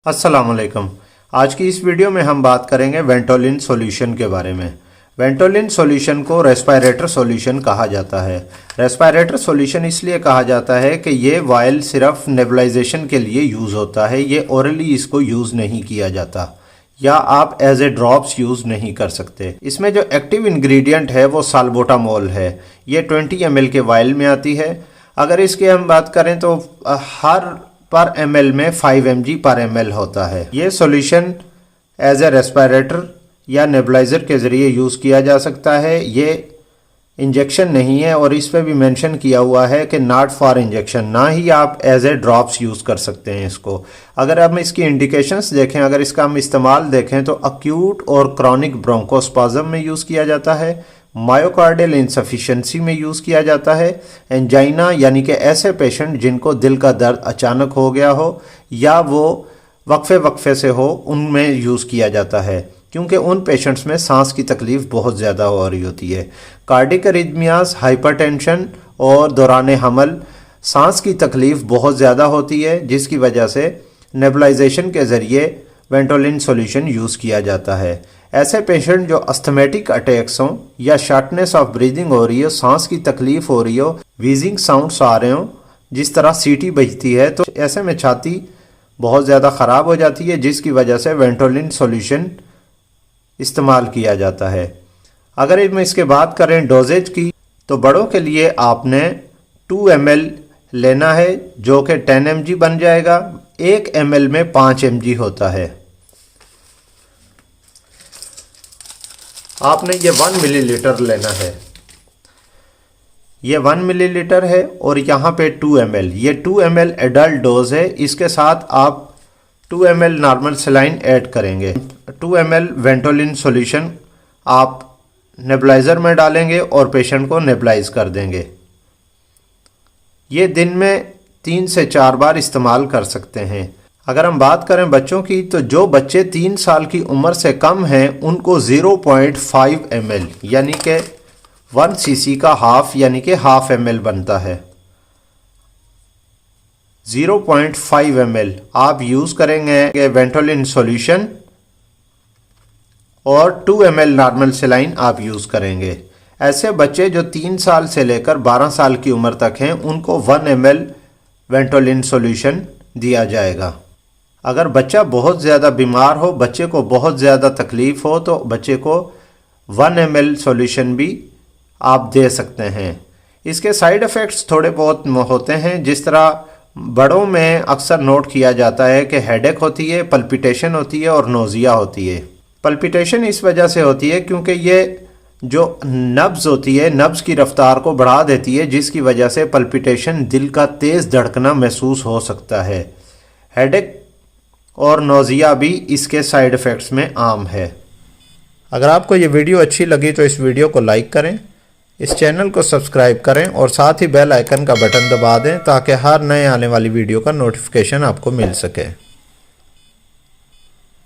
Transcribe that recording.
अस्सलामुअलैकुम। आज की इस वीडियो में हम बात करेंगे वेंटोलिन सॉल्यूशन के बारे में। वेंटोलिन सॉल्यूशन को रेस्पिरेटर सॉल्यूशन कहा जाता है। रेस्पिरेटर सॉल्यूशन इसलिए कहा जाता है कि ये वायल सिर्फ नेबुलाइजेशन के लिए यूज़ होता है, ये ओरली इसको यूज़ नहीं किया जाता या आप एज ए ड्रॉप्स यूज़ नहीं कर सकते। इसमें जो एक्टिव इंग्रेडिएंट है वो साल्बुटामोल है। ये 20 ml के वायल में आती है। अगर इसकी हम बात करें तो हर पर ml में 5 mg पर ml होता है। ये सॉल्यूशन एज ए रेस्पिरेटर या नेबुलाइज़र के ज़रिए यूज़ किया जा सकता है। ये इंजेक्शन नहीं है और इस पे भी मेंशन किया हुआ है कि नॉट फॉर इंजेक्शन, ना ही आप एज ए ड्रॉप्स यूज़ कर सकते हैं इसको। अगर हम इसकी इंडिकेशंस देखें, अगर इसका हम इस्तेमाल देखें तो अक्यूट और क्रॉनिक ब्रोंकोस्पाज्म में यूज़ किया जाता है, मायोकार्डियल इनसफिशिएंसी में यूज़ किया जाता है, एंजाइना यानी कि ऐसे पेशेंट जिनको दिल का दर्द अचानक हो गया हो या वो वक्फे से हो, उनमें यूज़ किया जाता है क्योंकि उन पेशेंट्स में सांस की तकलीफ़ बहुत ज़्यादा हो रही होती है। कार्डिक अरिथमियाज, हाइपरटेंशन और दौरान हमल सांस की तकलीफ़ बहुत ज़्यादा होती है, जिसकी वजह से नेबुलाइजेशन के ज़रिए वेंटोलिन सॉल्यूशन यूज़ किया जाता है। ऐसे पेशेंट जो अस्थमेटिक अटैक्स हों या शॉर्टनेस ऑफ ब्रीदिंग हो रही हो, सांस की तकलीफ़ हो रही हो, वीजिंग साउंड्स आ रहे हों, जिस तरह सीटी बजती है, तो ऐसे में छाती बहुत ज़्यादा ख़राब हो जाती है, जिसकी वजह से वेंटोलिन सॉल्यूशन इस्तेमाल किया जाता है। अगर मैं इसके बात करें डोजेज की, तो बड़ों के लिए आपने 2 ml लेना है जो कि 10 mg बन जाएगा। 1 ml में 5 mg होता है। आपने ये 1 मिलीलीटर लेना है। ये 1 मिलीलीटर है और यहाँ पे 2 ml, ये 2 ml एडल्ट डोज है। इसके साथ आप 2 ml नॉर्मल सलाइन ऐड करेंगे। 2 ml वेंटोलिन सॉल्यूशन आप नेबुलाइज़र में डालेंगे और पेशेंट को नेबुलाइज कर देंगे। ये दिन में 3 से 4 बार इस्तेमाल कर सकते हैं। अगर हम बात करें बच्चों की, तो जो बच्चे 3 साल की उम्र से कम हैं उनको 0.5 ml यानी कि 1 cc का हाफ यानी कि हाफ ml बनता है। 0.5 ml आप यूज़ करेंगे वेंटोलिन सॉल्यूशन और 2 ml नॉर्मल सलाइन आप यूज़ करेंगे। ऐसे बच्चे जो 3 साल से लेकर 12 साल की उम्र तक हैं उनको 1 ml वेंटोलिन सॉल्यूशन दिया जाएगा। अगर बच्चा बहुत ज़्यादा बीमार हो, बच्चे को बहुत ज़्यादा तकलीफ़ हो, तो बच्चे को 1 ml सॉल्यूशन भी आप दे सकते हैं। इसके साइड इफ़ेक्ट्स थोड़े बहुत होते हैं। जिस तरह बड़ों में अक्सर नोट किया जाता है कि हेडेक होती है, पल्पिटेशन होती है और नोज़िया होती है। पल्पिटेशन इस वजह से होती है क्योंकि ये जो नब्ज़ होती है, नब्ज़ की रफ्तार को बढ़ा देती है, जिसकी वजह से पल्पिटेशन, दिल का तेज़ धड़कना महसूस हो सकता है। हेडेक और नोज़िया भी इसके साइड इफ़ेक्ट्स में आम है। अगर आपको ये वीडियो अच्छी लगी तो इस वीडियो को लाइक करें, इस चैनल को सब्सक्राइब करें और साथ ही बेल आइकन का बटन दबा दें ताकि हर नए आने वाली वीडियो का नोटिफिकेशन आपको मिल सके।